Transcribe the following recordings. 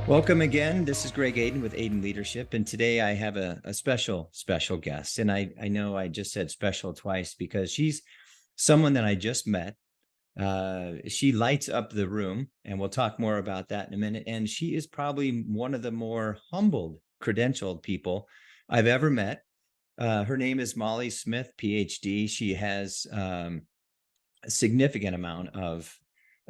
Welcome again. This is Greg Aden with Aden Leadership, and today I have a special guest. And I know I just said special twice because she's someone that I just met. She lights up the room, and we'll talk more about that in a minute. And she is probably one of the more humbled, credentialed people I've ever met. Her name is Molly Smith, PhD. She has a significant amount of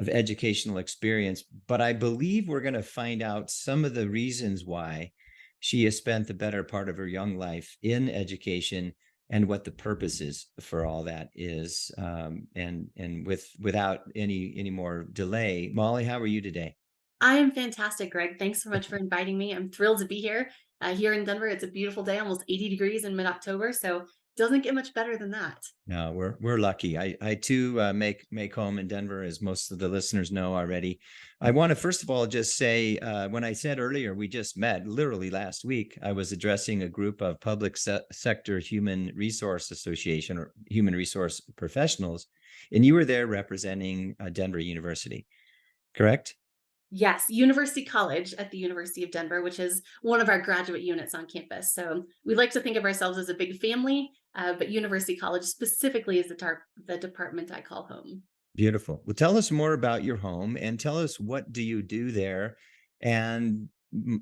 educational experience, but I believe we're going to find out some of the reasons why she has spent the better part of her young life in education and what the purpose is for all that is. And without any more delay, Molly, how are you today? I am fantastic, Greg. Thanks so much for inviting me. I'm thrilled to be here. Here in Denver, it's a beautiful day, almost 80 degrees in mid-October, so doesn't get much better than that. No, we're lucky. I too make home in Denver, as most of the listeners know already. I want to first of all just say, when I said earlier we just met, literally last week, I was addressing a group of public sector human resource association or human resource professionals, and you were there representing Denver University, correct? Yes, University College at the University of Denver, which is one of our graduate units on campus. So we like to think of ourselves as a big family, but University College specifically is the department I call home. Beautiful. Well, tell us more about your home and tell us what do you do there. And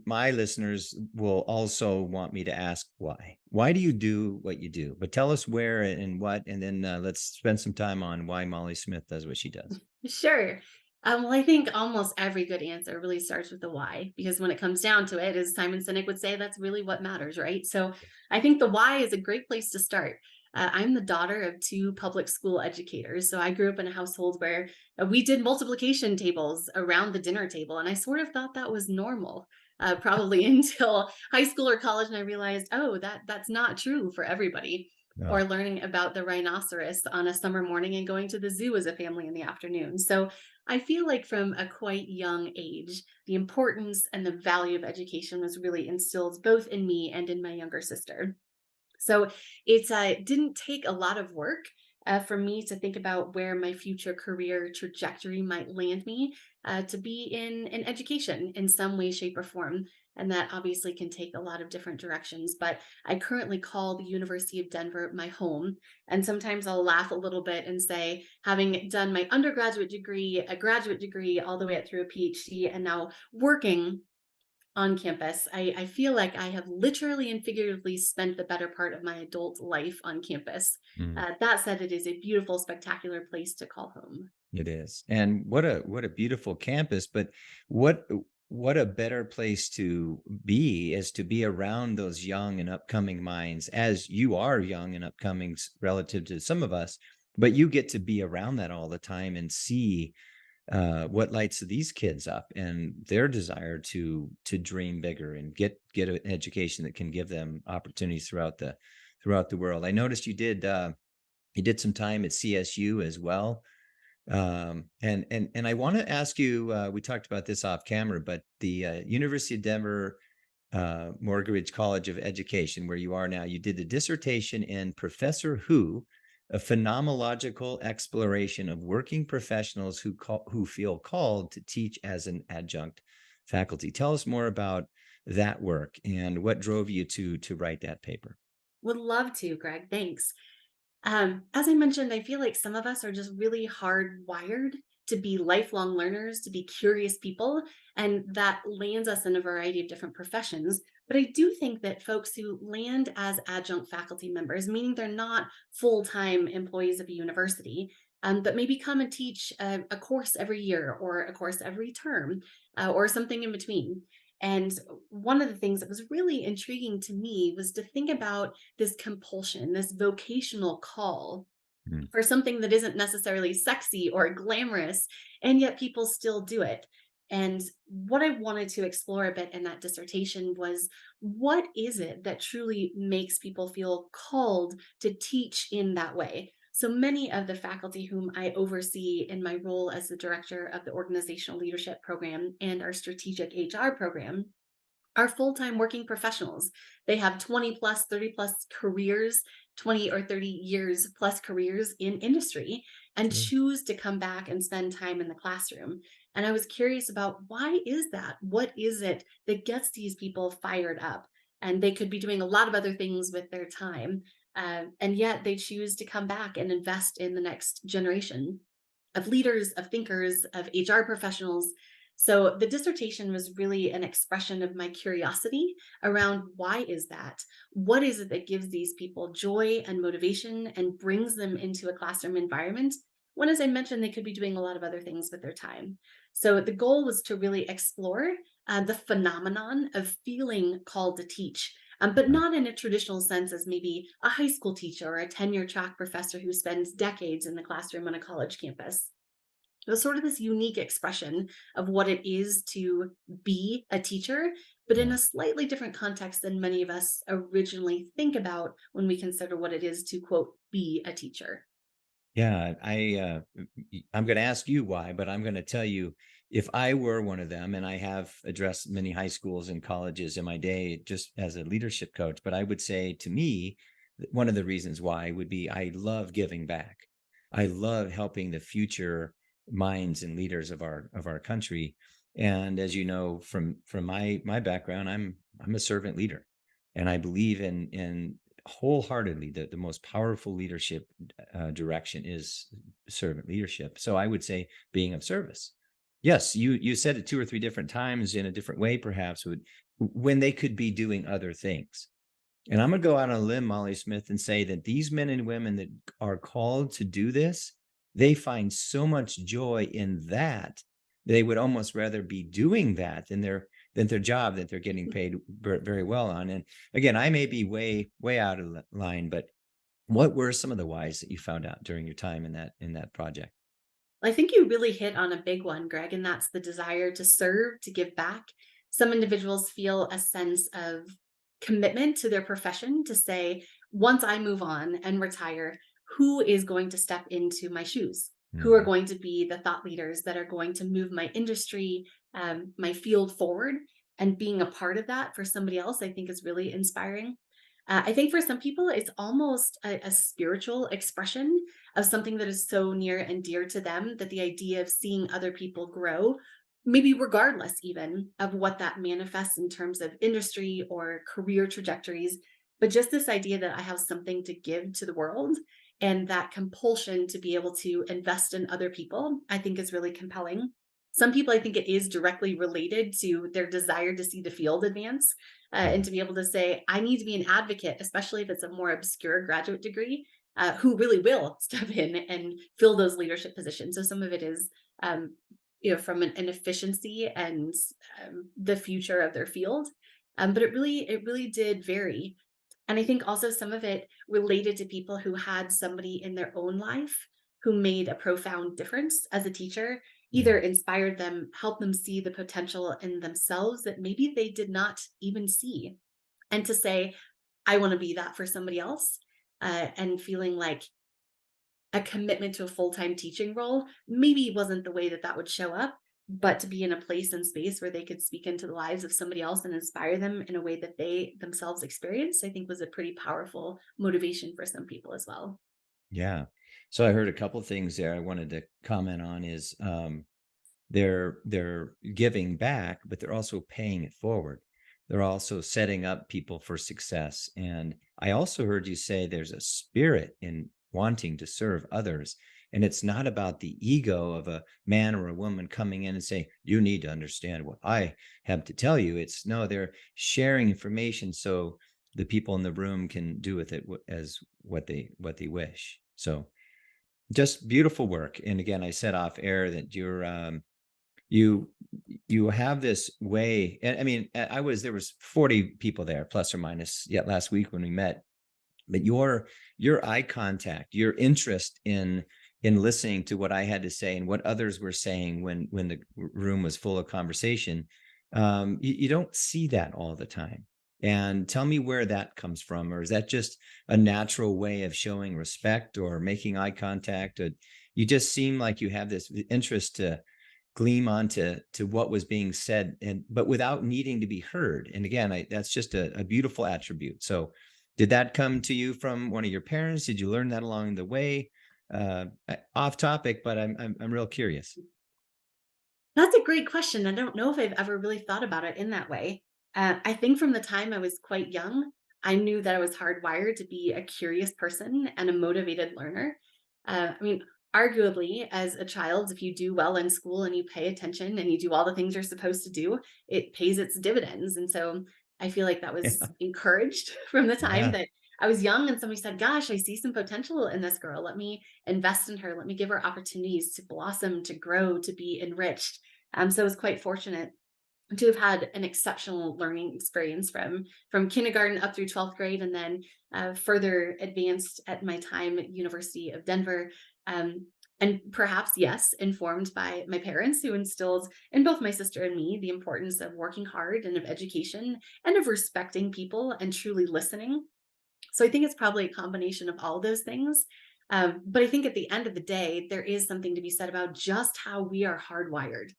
my listeners will also want me to ask why. Why do you do what you do? But tell us where and what, and then let's spend some time on why Molly Smith does what she does. Sure. Well, I think almost every good answer really starts with the why, because when it comes down to it, as Simon Sinek would say, that's really what matters, right? So I think the why is a great place to start. I'm the daughter of two public school educators. So I grew up in a household where we did multiplication tables around the dinner table, and I sort of thought that was normal. Probably until high school or college, and I realized, oh, that's not true for everybody. Or No. learning about the rhinoceros on a summer morning and going to the zoo as a family in the afternoon. So I feel like from a quite young age, the importance and the value of education was really instilled both in me and in my younger sister. So it didn't take a lot of work for me to think about where my future career trajectory might land me to be in education in some way, shape, or form. And that obviously can take a lot of different directions. But I currently call the University of Denver my home. And sometimes I'll laugh a little bit and say, having done my undergraduate degree, a graduate degree, all the way up through a PhD, and now working on campus. I feel like I have literally and figuratively spent the better part of my adult life on campus. Mm, That said, it is a beautiful, spectacular place to call home. it is. And what a beautiful campus, but what what a better place to be is to be around those young and upcoming minds as you are young and upcoming relative to some of us, but you get to be around that all the time and see what lights these kids up and their desire to dream bigger and get an education that can give them opportunities throughout the world. I noticed you did some time at CSU as well. And I want to ask you, we talked about this off camera, but the University of Denver Morgridge College of Education, where you are now, you did a dissertation in Professor Who, a phenomenological exploration of working professionals who feel called to teach as an adjunct faculty. Tell us more about that work and what drove you to write that paper. Would love to, Greg. Thanks. As I mentioned, I feel like some of us are just really hardwired to be lifelong learners, to be curious people, and that lands us in a variety of different professions. But I do think that folks who land as adjunct faculty members, meaning they're not full time employees of a university, but maybe come and teach a course every year or a course every term or something in between. And one of the things that was really intriguing to me was to think about this compulsion, this vocational call Mm. for something that isn't necessarily sexy or glamorous, and yet people still do it. And what I wanted to explore a bit in that dissertation was what is it that truly makes people feel called to teach in that way? So many of the faculty whom I oversee in my role as the director of the organizational leadership program and our strategic HR program are full-time working professionals. They have 20 plus, 30 plus careers, 20 or 30 years plus careers in industry and Sure. choose to come back and spend time in the classroom. And I was curious about why is that? What is it that gets these people fired up? And they could be doing a lot of other things with their time. And yet they choose to come back and invest in the next generation of leaders, of thinkers, of HR professionals. So the dissertation was really an expression of my curiosity around why is that? What is it that gives these people joy and motivation and brings them into a classroom environment when, as I mentioned, they could be doing a lot of other things with their time? So the goal was to really explore the phenomenon of feeling called to teach, but Uh, not in a traditional sense as maybe a high school teacher or a tenure track professor who spends decades in the classroom on a college campus. It was sort of this unique expression of what it is to be a teacher, but in yeah. a slightly different context than many of us originally think about when we consider what it is to, quote, be a teacher. Yeah, I'm going to ask you why, but I'm going to tell you if I were one of them, and I have addressed many high schools and colleges in my day just as a leadership coach, but I would say to me, one of the reasons why would be I love giving back. I love helping the future minds and leaders of our country. And as you know from my background, I'm a servant leader, and I believe in wholeheartedly that the most powerful leadership direction is servant leadership. So I would say being of service. Yes, you said it two or three different times in a different way, perhaps when they could be doing other things. And I'm going to go out on a limb, Molly Smith, and say that these men and women that are called to do this, they find so much joy in that they would almost rather be doing that than their job that they're getting paid very well on. And again, I may be way out of line, but what were some of the whys that you found out during your time in that project? I think you really hit on a big one, Greg, and that's the desire to serve, to give back. Some individuals feel a sense of commitment to their profession to say, once I move on and retire, who is going to step into my shoes? Who are Mhm. going to be the thought leaders that are going to move my industry, my field forward? And being a part of that for somebody else, I think is really inspiring. I think for some people, it's almost a spiritual expression of something that is so near and dear to them that the idea of seeing other people grow, maybe regardless even of what that manifests in terms of industry or career trajectories, but just this idea that I have something to give to the world and that compulsion to be able to invest in other people, I think is really compelling. Some people, I think it is directly related to their desire to see the field advance and Yeah. to be able to say, I need to be an advocate, especially if it's a more obscure graduate degree, who really will step in and fill those leadership positions. So some of it is, um, from an efficiency and the future of their field. But it really did vary. And I think also some of it related to people who had somebody in their own life who made a profound difference as a teacher, either Yeah. inspired them, helped them see the potential in themselves that maybe they did not even see. And to say, I want to be that for somebody else, and feeling like a commitment to a full-time teaching role maybe wasn't the way that that would show up, but to be in a place and space where they could speak into the lives of somebody else and inspire them in a way that they themselves experienced, I think was a pretty powerful motivation for some people as well. Yeah. So I heard a couple things there I wanted to comment on is they're giving back, but they're also paying it forward. They're also setting up people for success. And I also heard you say there's a spirit in wanting to serve others. And it's not about the ego of a man or a woman coming in and saying, you need to understand what I have to tell you. It's no, they're sharing information so the people in the room can do with it as what they wish. So just beautiful work. And again, I said off air that you you have this way, and I mean, there was 40 people there, plus or minus, yet last week when we met, but your eye contact, your interest in listening to what I had to say and what others were saying when the room was full of conversation, you don't see that all the time. And tell me where that comes from, or is that just a natural way of showing respect or making eye contact? Or you just seem like you have this interest to gleam onto what was being said, and but without needing to be heard. And again, that's just a beautiful attribute. So did that come to you from one of your parents? Did you learn that along the way? Off topic, but I'm real curious. That's a great question. I don't know if I've ever really thought about it in that way. I think from the time I was quite young, I knew that I was hardwired to be a curious person and a motivated learner. I mean, arguably, as a child, if you do well in school and you pay attention and you do all the things you're supposed to do, it pays its dividends. And so I feel like that was Yeah. encouraged from the time Yeah. that I was young and somebody said, "Gosh, I see some potential in this girl. Let me invest in her. Let me give her opportunities to blossom, to grow, to be enriched." So I was quite fortunate to have had an exceptional learning experience from kindergarten up through 12th grade, and then further advanced at my time at University of Denver. Um, and perhaps, yes, informed by my parents, who instilled in both my sister and me the importance of working hard and of education and of respecting people and truly listening. So I think it's probably a combination of all those things. But I think at the end of the day, there is something to be said about just how we are hardwired.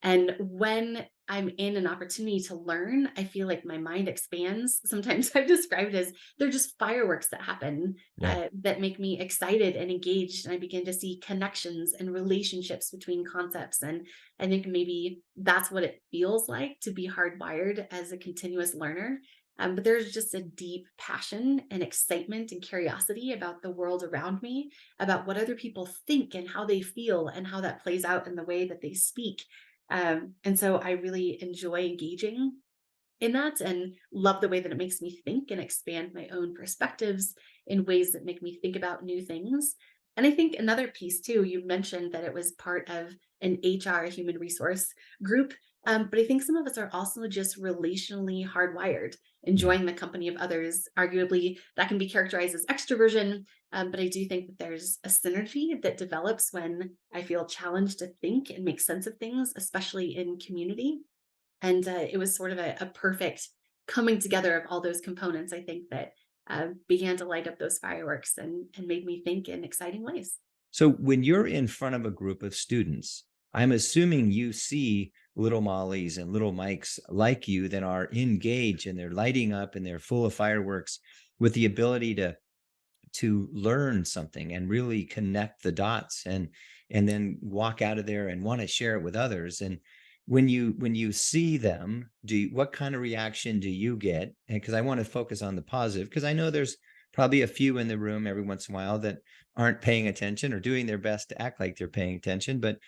And when I'm in an opportunity to learn, I feel like my mind expands. Sometimes I've described it as they're just fireworks that happen Yeah. that make me excited and engaged. And I begin to see connections and relationships between concepts. And I think maybe that's what it feels like to be hardwired as a continuous learner. But there's just a deep passion and excitement and curiosity about the world around me, about what other people think and how they feel, and how that plays out in the way that they speak. And so I really enjoy engaging in that and love the way that it makes me think and expand my own perspectives in ways that make me think about new things. And I think another piece too, you mentioned that it was part of an HR human resource group. But I think some of us are also just relationally hardwired, Yeah. enjoying the company of others. Arguably, that can be characterized as extroversion. But I do think that there's a synergy that develops when I feel challenged to think and make sense of things, especially in community. And it was sort of a perfect coming together of all those components, I think, that began to light up those fireworks and made me think in exciting ways. So when you're in front of a group of students, I'm assuming you see little Mollies and little Mikes like you that are engaged and they're lighting up and they're full of fireworks with the ability to learn something and really connect the dots and then walk out of there and want to share it with others. And when you see them, what kind of reaction do you get? And because I want to focus on the positive, because I know there's probably a few in the room every once in a while that aren't paying attention or doing their best to act like they're paying attention. But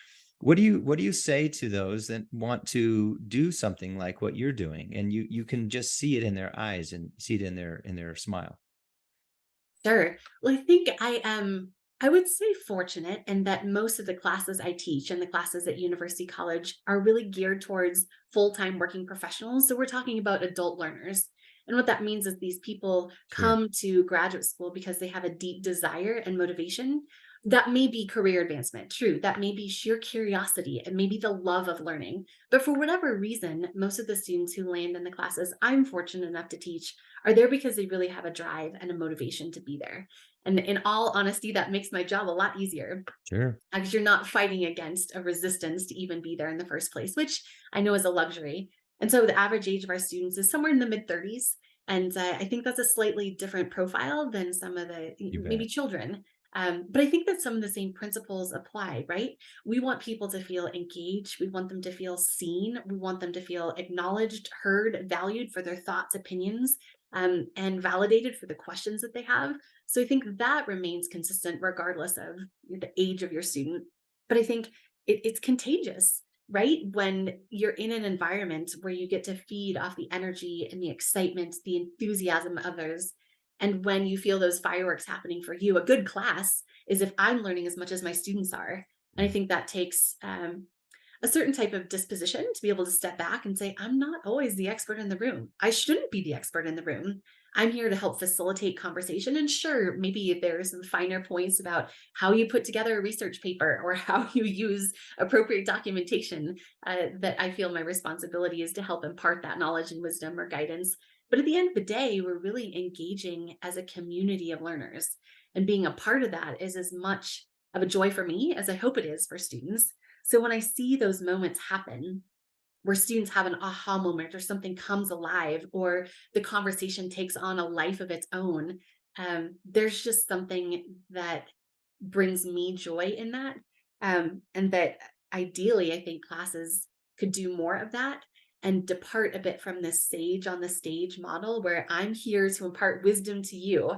what do you say to those that want to do something like what you're doing, and you can just see it in their eyes and see it in their smile? Sure. Well, I think I would say fortunate in that most of the classes I teach and the classes at University College are really geared towards full-time working professionals. So we're talking about adult learners. And what that means is these people Sure. come to graduate school because they have a deep desire and motivation. That may be career advancement, true. That may be sheer curiosity and maybe the love of learning. But for whatever reason, most of the students who land in the classes I'm fortunate enough to teach are there because they really have a drive and a motivation to be there. And in all honesty, that makes my job a lot easier Sure. because you're not fighting against a resistance to even be there in the first place, which I know is a luxury. And so the average age of our students is somewhere in the mid 30s. And I think that's a slightly different profile than some of the You maybe bet. children. But I think that some of the same principles apply, right? We want people to feel engaged. We want them to feel seen. We want them to feel acknowledged, heard, valued for their thoughts, opinions, and validated for the questions that they have. So I think that remains consistent regardless of the age of your student. But I think it's contagious, right? When you're in an environment where you get to feed off the energy and the excitement, the enthusiasm of others. And when you feel those fireworks happening for you, a good class is if I'm learning as much as my students are. And I Yeah. think that takes a certain type of disposition to be able to step back and say, I'm not always the expert in the room. I shouldn't be the expert in the room. I'm here to help facilitate conversation. And sure, maybe there's some finer points about how you put together a research paper or how you use appropriate documentation that I feel my responsibility is to help impart that knowledge and wisdom or guidance. But at the end of the day, we're really engaging as a community of learners. And being a part of that is as much of a joy for me as I hope it is for students. So when I see those moments happen, where students have an aha moment or something comes alive or the conversation takes on a life of its own, there's just something that brings me joy in that. And that ideally, I think classes could do more of that and depart a bit from this sage on the stage model where I'm here to impart wisdom to you.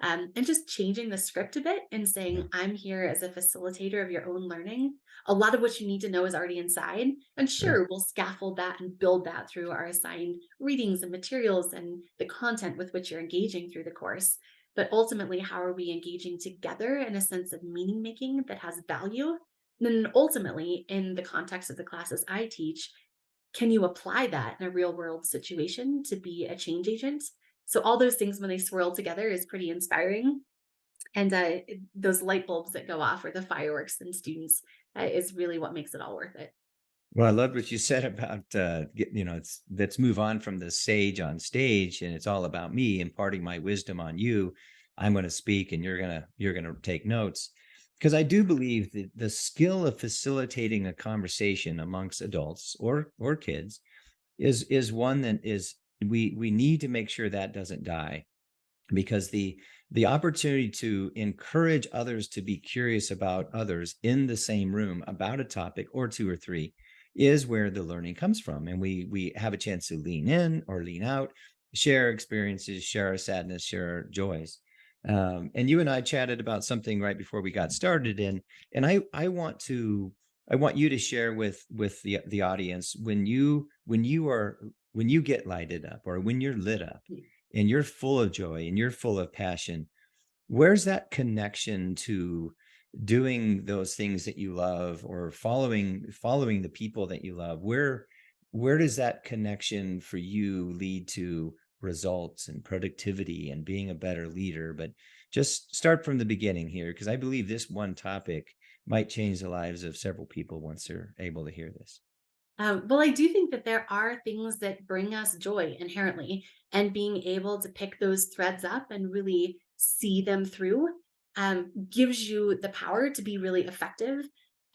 And just changing the script a bit and Yeah. saying, I'm here as a facilitator of your own learning. A lot of what you need to know is already inside. And Sure. sure, we'll scaffold that and build that through our assigned readings and materials and the content with which you're engaging through the course. But ultimately, how are we engaging together in a sense of meaning making that has value? And then ultimately, in the context of the classes I teach, can you apply that in a real world situation to be a change agent? So all those things when they swirl together is pretty inspiring. And those light bulbs that go off or the fireworks in students is really what makes it all worth it. Well, I loved what you said about, it's let's move on from the sage on stage, and it's all about me imparting my wisdom on you. I'm going to speak, and you're gonna take notes, because I do believe that the skill of facilitating a conversation amongst adults or kids is one that is we need to make sure that doesn't die, because the opportunity to encourage others to be curious about others in the same room about a topic or two or three is where the learning comes from, and we have a chance to lean in or lean out, share experiences, share our sadness, share our joys. And you and I chatted about something right before we got started, and I want you to share with the audience when you get lighted up, or when you're lit up and you're full of joy and you're full of passion, where's that connection to doing those things that you love, or following the people that you love? Where does that connection for you lead to results and productivity and being a better leader? But just start from the beginning here, because I believe this one topic might change the lives of several people once they're able to hear this. Well, I do think that there are things that bring us joy inherently, and being able to pick those threads up and really see them through gives you the power to be really effective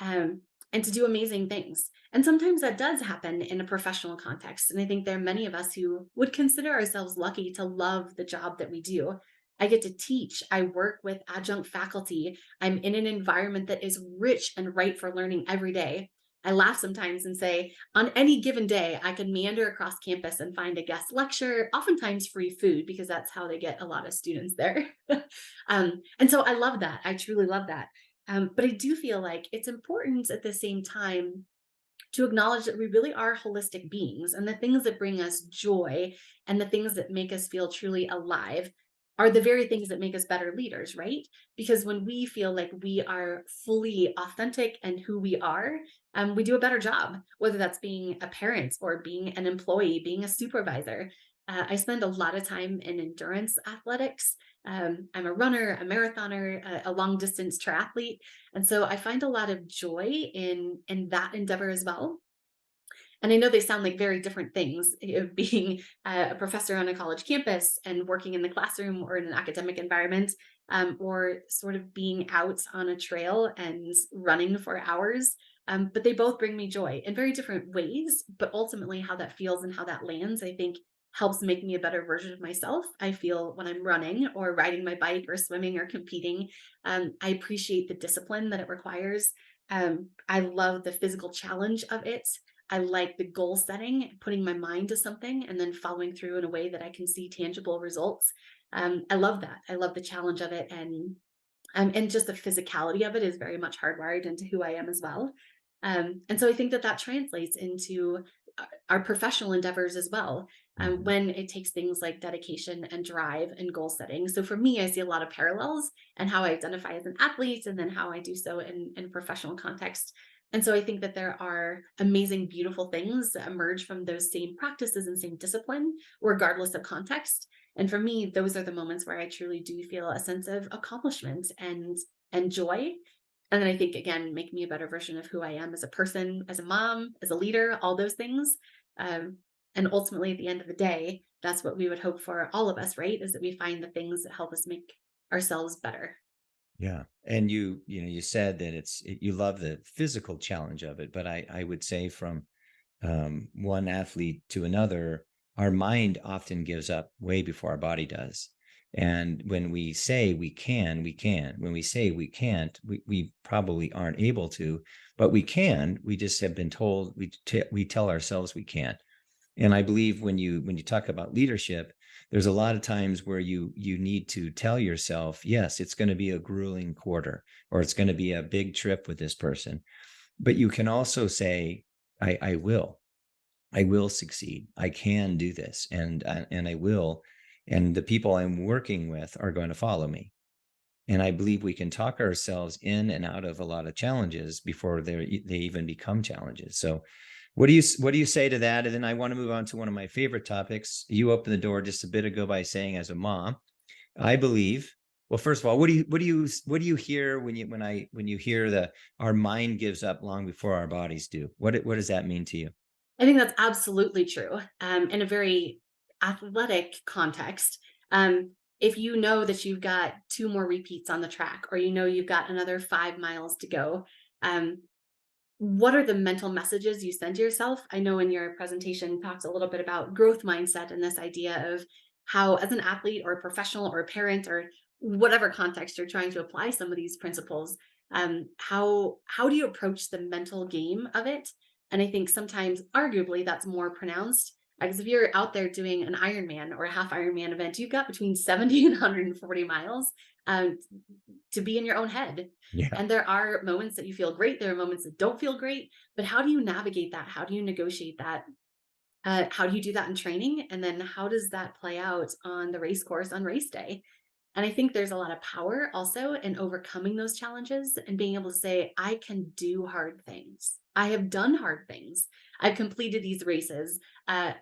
and to do amazing things. And sometimes that does happen in a professional context. And I think there are many of us who would consider ourselves lucky to love the job that we do. I get to teach. I work with adjunct faculty. I'm in an environment that is rich and ripe for learning every day. I laugh sometimes and say, on any given day, I can meander across campus and find a guest lecture, oftentimes free food, because that's how they get a lot of students there. And so I love that. I truly love that. But I do feel like it's important at the same time to acknowledge that we really are holistic beings, and the things that bring us joy and the things that make us feel truly alive are the very things that make us better leaders, right? Because when we feel like we are fully authentic and who we are, we do a better job, whether that's being a parent or being an employee, being a supervisor. I spend a lot of time in endurance athletics. I'm a runner, a marathoner, a long distance triathlete, and so I find a lot of joy in that endeavor as well. And I know they sound like very different things, being a professor on a college campus and working in the classroom or in an academic environment, or sort of being out on a trail and running for hours. But they both bring me joy in very different ways. But ultimately, how that feels and how that lands, I think, helps make me a better version of myself. I feel when I'm running or riding my bike or swimming or competing, I appreciate the discipline that it requires. I love the physical challenge of it. I like the goal setting, putting my mind to something and then following through in a way that I can see tangible results. I love that. I love the challenge of it, and just the physicality of it is very much hardwired into who I am as well. And so I think that that translates into our professional endeavors as well, Mhm. when it takes things like dedication and drive and goal setting. So for me, I see a lot of parallels and how I identify as an athlete and then how I do so in professional context. And so I think that there are amazing, beautiful things that emerge from those same practices and same discipline, regardless of context. And for me, those are the moments where I truly do feel a sense of accomplishment and joy. And then I think again, make me a better version of who I am as a person, as a mom, as a leader, all those things. Um, and ultimately, at the end of the day, that's what we would hope for all of us, right? Is that we find the things that help us make ourselves better. Yeah. And you said that you love the physical challenge of it, but I would say from one athlete to another, our mind often gives up way before our body does. And when we say we can, we can. When we say we can't, we probably aren't able to, but we can. We just have been told, we tell ourselves we can't. And I believe when you talk about leadership, there's a lot of times where you need to tell yourself, yes, it's going to be a grueling quarter, or it's going to be a big trip with this person. But you can also say, I will. I will succeed. I can do this, and I will. And the people I'm working with are going to follow me. And I believe we can talk ourselves in and out of a lot of challenges before they even become challenges. So what do you say to that? And then I want to move on to one of my favorite topics. You opened the door just a bit ago by saying, as a mom, I believe. Well, first of all, what do you hear when you hear the our mind gives up long before our bodies do? What does that mean to you? I think that's absolutely true. In a very athletic context, if you know that you've got two more repeats on the track, or you know you've got another 5 miles to go, um, what are the mental messages you send to yourself? I know in your presentation talks a little bit about growth mindset and this idea of how, as an athlete or a professional or a parent or whatever context you're trying to apply some of these principles, how do you approach the mental game of it? And I think sometimes, arguably, that's more pronounced because if you're out there doing an Ironman or a half Ironman event, you've got between 70 and 140 miles um, to be in your own head. Yeah. And there are moments that you feel great. There are moments that don't feel great. But how do you navigate that? How do you negotiate that? How do you do that in training? And then how does that play out on the race course on race day? And I think there's a lot of power also in overcoming those challenges and being able to say, I can do hard things. I have done hard things. I've completed these races,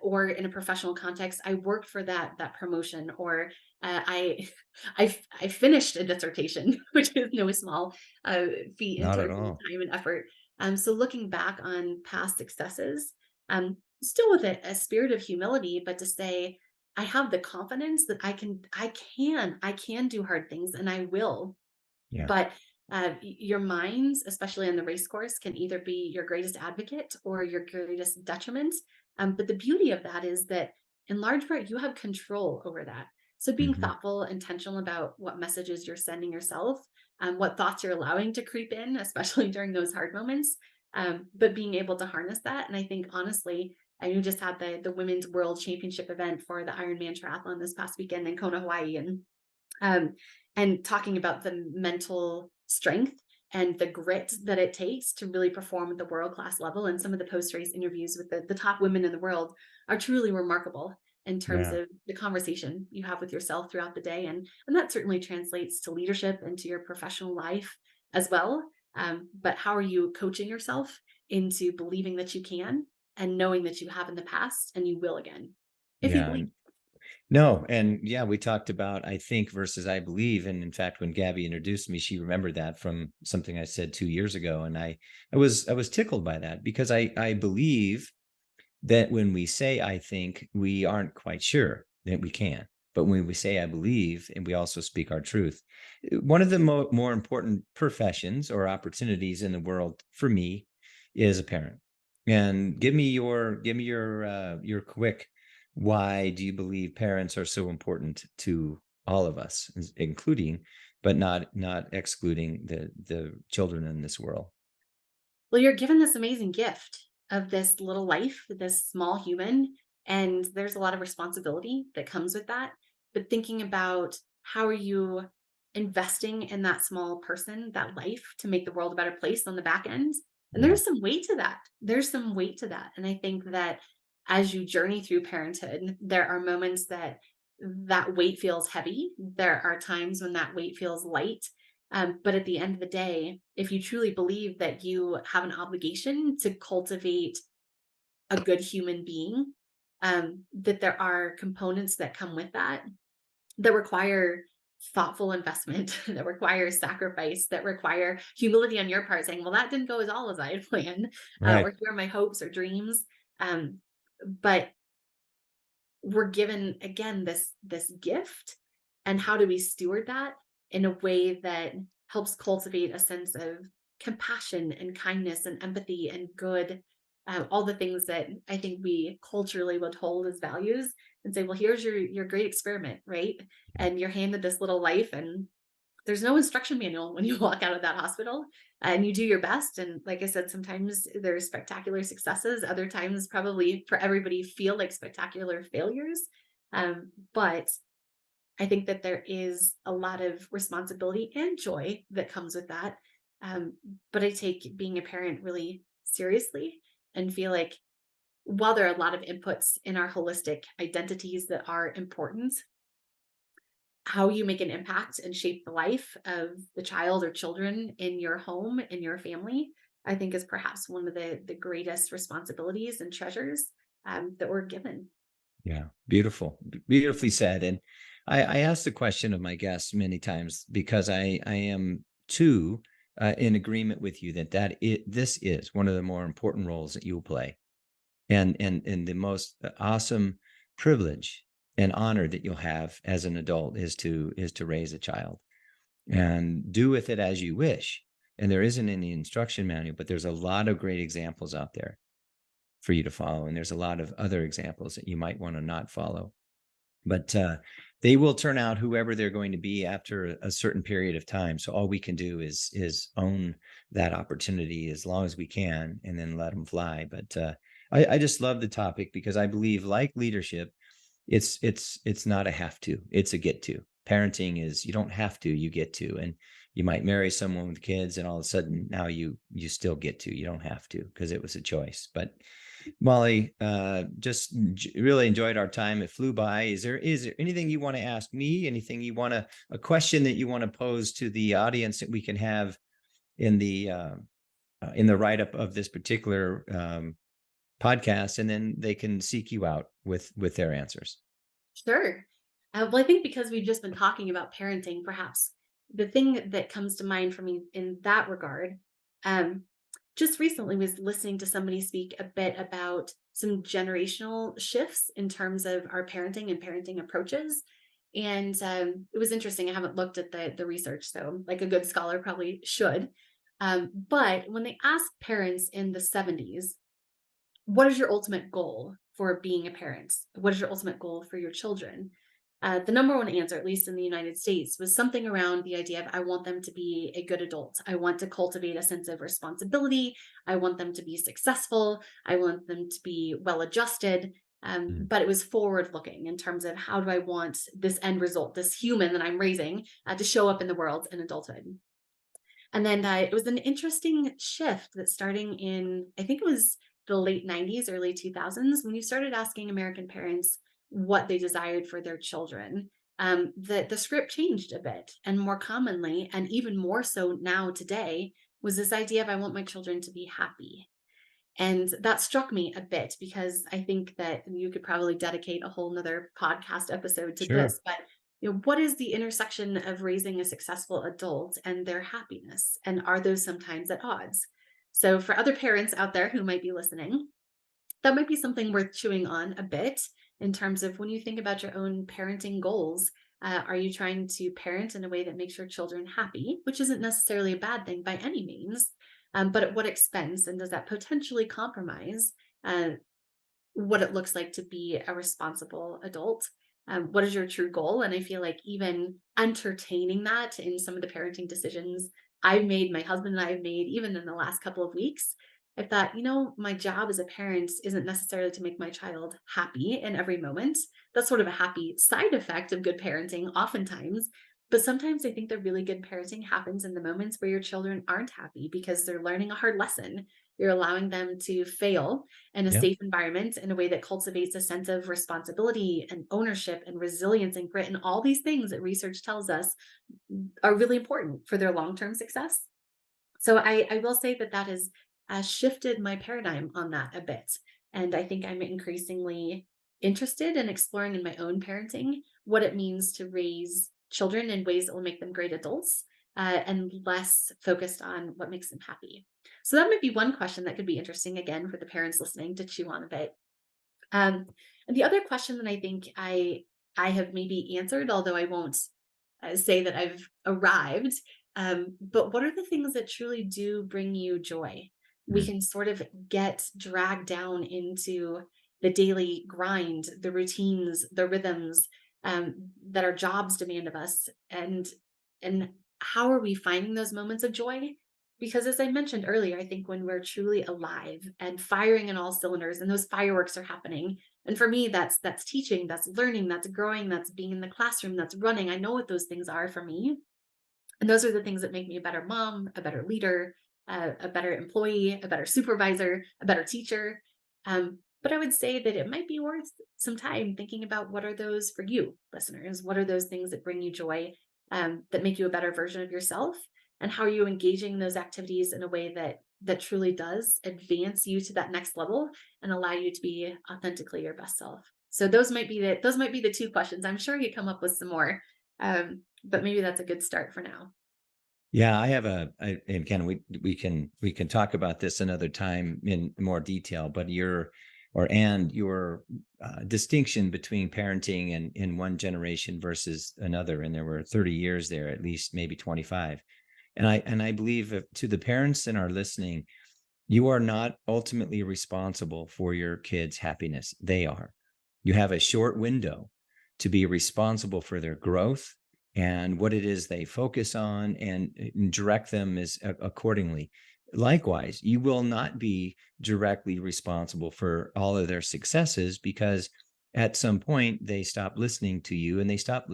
or in a professional context, I worked for that promotion, or I, I finished a dissertation, which is no small feat in Not at terms of all. time and effort. So looking back on past successes, still with a spirit of humility, but to say, I have the confidence that I can do hard things and I will. Yeah. But your minds, especially on the race course, can either be your greatest advocate or your greatest detriment. But the beauty of that is that in large part, you have control over that. So being Hmm. thoughtful, intentional about what messages you're sending yourself, what thoughts you're allowing to creep in, especially during those hard moments, but being able to harness that. And I think honestly, I you just had the Women's World Championship event for the Ironman triathlon this past weekend in Kona, Hawaii, um, and talking about the mental strength and the grit that it takes to really perform at the world class level. And some of the post race interviews with the top women in the world are truly remarkable in terms Yeah. of the conversation you have with yourself throughout the day. And that certainly translates to leadership and to your professional life as well. But how are you coaching yourself into believing that you can and knowing that you have in the past and you will again, if you Yeah. believe? No, and yeah, we talked about I think versus I believe, and in fact, when Gabby introduced me, she remembered that from something I said 2 years ago, and I was tickled by that because I believe that when we say I think, we aren't quite sure that we can. But when we say I believe, and we also speak our truth, one of the more important professions or opportunities in the world for me is a parent. And give me your quick, why do you believe parents are so important to all of us, including but not excluding the children in this world? Well, you're given this amazing gift of this little life, this small human, and there's a lot of responsibility that comes with that. But thinking about how are you investing in that small person, that life to make the world a better place on the back end? And Yeah. there's some weight to that. There's some weight to that. And I think that as you journey through parenthood, there are moments that that weight feels heavy. There are times when that weight feels light. But at the end of the day, if you truly believe that you have an obligation to cultivate a good human being, that there are components that come with that that require thoughtful investment, that require sacrifice, that require humility on your part, saying, "Well, that didn't go as all as I had planned," or Right. "Here are my hopes or dreams." But we're given again this gift, and how do we steward that in a way that helps cultivate a sense of compassion and kindness and empathy and good, all the things that I think we culturally would hold as values and say, well, here's your great experiment, right? And you're handed this little life, and there's no instruction manual when you walk out of that hospital, and you do your best. And like I said, sometimes there's spectacular successes. Other times, probably for everybody, feel like spectacular failures. But I think that there is a lot of responsibility and joy that comes with that. Um, but I take being a parent really seriously and feel like while there are a lot of inputs in our holistic identities that are important, how you make an impact and shape the life of the child or children in your home, in your family, I think is perhaps one of the greatest responsibilities and treasures that we're given. Yeah, beautiful, beautifully said. And I asked the question of my guests many times because I am too in agreement with you that this is one of the more important roles that you will play, and the most awesome privilege and honor that you'll have as an adult is to raise a child and do with it as you wish. And there isn't any instruction manual, but there's a lot of great examples out there for you to follow. And there's a lot of other examples that you might want to not follow. But they will turn out whoever they're going to be after a certain period of time. So all we can do is own that opportunity as long as we can, and then let them fly. But I just love the topic because I believe, like leadership, it's not a have to; it's a get to. Parenting is, you don't have to, you get to. And you might marry someone with kids, and all of a sudden now you still get to. You don't have to because it was a choice. But Molly, really enjoyed our time. It flew by. Is there anything you want to ask me? Anything you want to, a question that you want to pose to the audience that we can have in the write up of this particular podcast, and then they can seek you out with their answers. Sure. Well, I think because we've just been talking about parenting, perhaps the thing that comes to mind for me in that regard, um, just recently was listening to somebody speak a bit about some generational shifts in terms of our parenting and parenting approaches. And it was interesting. I haven't looked at the research, so like a good scholar probably should. But when they asked parents in the 70s, what is your ultimate goal for being a parent? What is your ultimate goal for your children? The number one answer, at least in the United States, was something around the idea of I want them to be a good adult. I want to cultivate a sense of responsibility. I want them to be successful. I want them to be well adjusted. Mm. But it was forward looking in terms of how do I want this end result, this human that I'm raising, to show up in the world in adulthood. And then it was an interesting shift that starting in, I think it was the late 90s, early 2000s, when you started asking American parents what they desired for their children, the script changed a bit. And more commonly, and even more so now today, was this idea of I want my children to be happy. And that struck me a bit because I think that you could probably dedicate a whole nother podcast episode to Sure. this, but what is the intersection of raising a successful adult and their happiness? And are those sometimes at odds? So for other parents out there who might be listening, that might be something worth chewing on a bit in terms of when you think about your own parenting goals. Are you trying to parent in a way that makes your children happy, which isn't necessarily a bad thing by any means, but at what expense? And does that potentially compromise uh, what it looks like to be a responsible adult? What is your true goal? And I feel like even entertaining that in some of the parenting decisions I've made, my husband and I have made, even in the last couple of weeks, I thought, my job as a parent isn't necessarily to make my child happy in every moment. That's sort of a happy side effect of good parenting, oftentimes. But sometimes I think the really good parenting happens in the moments where your children aren't happy because they're learning a hard lesson. You're allowing them to fail in a Yeah. safe environment in a way that cultivates a sense of responsibility and ownership and resilience and grit and all these things that research tells us are really important for their long-term success. So I will say that that has shifted my paradigm on that a bit. And I think I'm increasingly interested in exploring in my own parenting what it means to raise children in ways that will make them great adults, and less focused on what makes them happy. So that might be one question that could be interesting again for the parents listening to chew on a bit. Um, and the other question that I think I have maybe answered, although I won't say that I've arrived. But what are the things that truly do bring you joy? we can sort of get dragged down into the daily grind, the routines, the rhythms that our jobs demand of us, and how are we finding those moments of joy? Because as I mentioned earlier, I think when we're truly alive and firing in all cylinders, and those fireworks are happening, and for me, that's teaching, that's learning, that's growing, that's being in the classroom, that's running. I know what those things are for me, and those are the things that make me a better mom, a better leader, a better employee, a better supervisor, a better teacher. But I would say that it might be worth some time thinking about what are those for you, listeners? What are those things that bring you joy, that make you a better version of yourself? And how are you engaging in those activities in a way that truly does advance you to that next level and allow you to be authentically your best self? So those might be the two questions. I'm sure you come up with some more. But maybe that's a good start for now. Yeah, and Ken, we can talk about this another time in more detail, but your distinction between parenting in one generation versus another, and there were 30 years there, at least maybe 25. And I believe to the parents that are listening, you are not ultimately responsible for your kids' happiness. They are. You have a short window to be responsible for their growth and what it is they focus on, and direct them accordingly. Likewise, you will not be directly responsible for all of their successes, because at some point they stop listening to you and they stop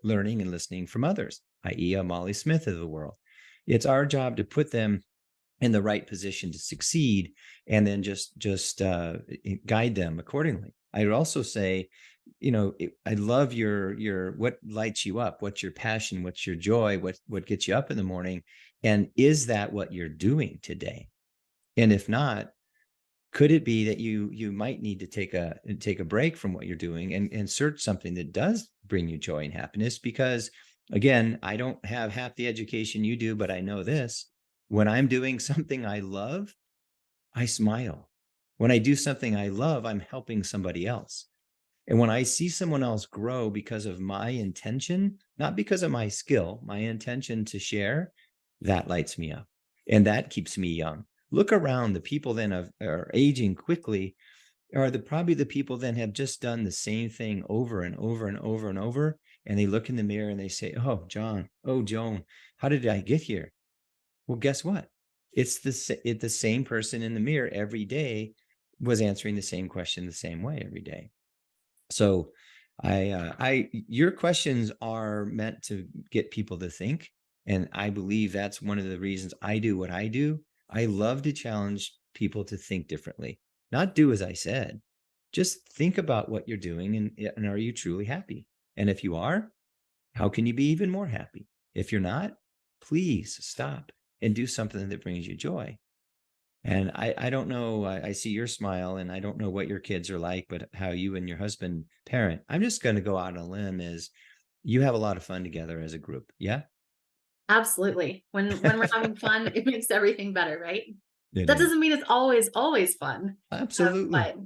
learning and listening from others, i.e., a Molly Smith of the world. It's our job to put them in the right position to succeed, and then just guide them accordingly. I would also say, I love your what lights you up, what's your passion, what's your joy, what gets you up in the morning, and is that what you're doing today? And if not, could it be that you might need to take a break from what you're doing, and search something that does bring you joy and happiness? Because again, I don't have half the education you do, but I know this: when I'm doing something I love, I smile. When I do something I love, I'm helping somebody else. And when I see someone else grow because of my intention, not because of my skill, my intention to share, that lights me up. And that keeps me young. Look around, the people then are aging quickly are probably the people that have just done the same thing over and over and over and over. And they look in the mirror and they say, "Oh, John, oh, Joan, how did I get here?" Well, guess what? The same person in the mirror every day was answering the same question the same way every day. So your questions are meant to get people to think. And I believe that's one of the reasons I do what I do. I love to challenge people to think differently, not do as I said. Just think about what you're doing, and are you truly happy? And if you are, how can you be even more happy? If you're not, please stop and do something that brings you joy. And I don't know, I see your smile, and I don't know what your kids are like, but how you and your husband parent. I'm just going to go out on a limb, is you have a lot of fun together as a group. Yeah. Absolutely. When we're having fun, it makes everything better, right? It That is. doesn't mean it's always fun. Absolutely. But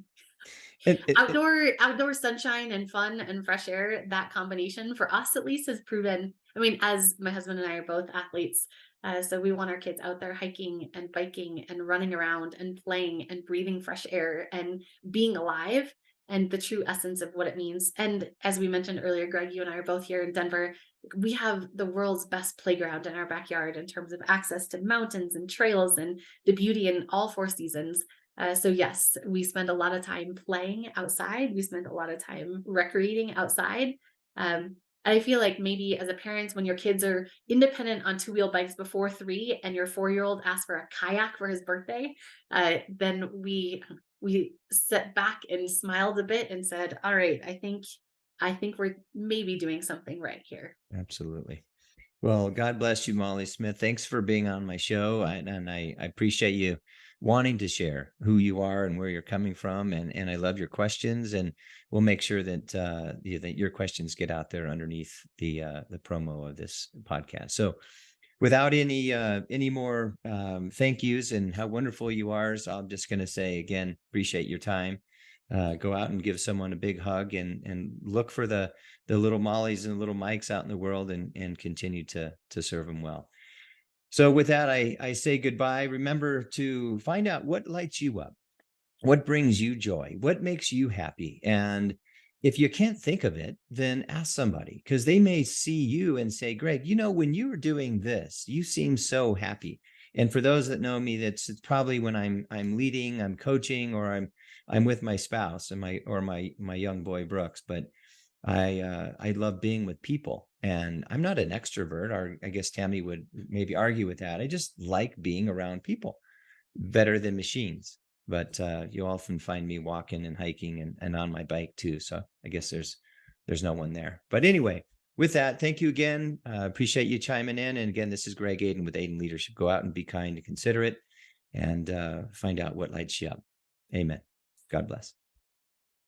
It outdoor sunshine and fun and fresh air, that combination for us at least has proven. I mean, as my husband and I are both athletes, so we want our kids out there hiking and biking and running around and playing and breathing fresh air and being alive, and the true essence of what it means. And as we mentioned earlier, Greg, you and I are both here in Denver. We have the world's best playground in our backyard in terms of access to mountains and trails and the beauty in all four seasons. So yes, we spend a lot of time playing outside. We spend a lot of time recreating outside. And I feel like maybe as a parent, when your kids are independent on two-wheel bikes before 3, and your 4-year-old asks for a kayak for his birthday, then we sat back and smiled a bit and said, "All right, I think we're maybe doing something right here." Absolutely. Well, God bless you, Molly Smith. Thanks for being on my show. And I appreciate you wanting to share who you are and where you're coming from. And I love your questions. And we'll make sure that that your questions get out there underneath the promo of this podcast. So without any more thank yous and how wonderful you are, so I'm just going to say again, appreciate your time. Go out and give someone a big hug, and look for the little Mollies and little Mikes out in the world, and continue to serve them well. So with that, I say goodbye. Remember to find out what lights you up, what brings you joy, what makes you happy. And if you can't think of it, then ask somebody because they may see you and say, Greg, when you were doing this, you seem so happy. And for those that know me, it's probably when I'm leading, I'm coaching, or I'm with my spouse and my young boy Brooks. But I love being with people, and I'm not an extrovert, or I guess Tammy would maybe argue with that. I just like being around people better than machines. But you often find me walking and hiking and on my bike too. So I guess there's no one there. But anyway, with that, thank you again. Appreciate you chiming in. And again, this is Greg Aden with Aden Leadership. Go out and be kind and considerate, and find out what lights you up. Amen. God bless.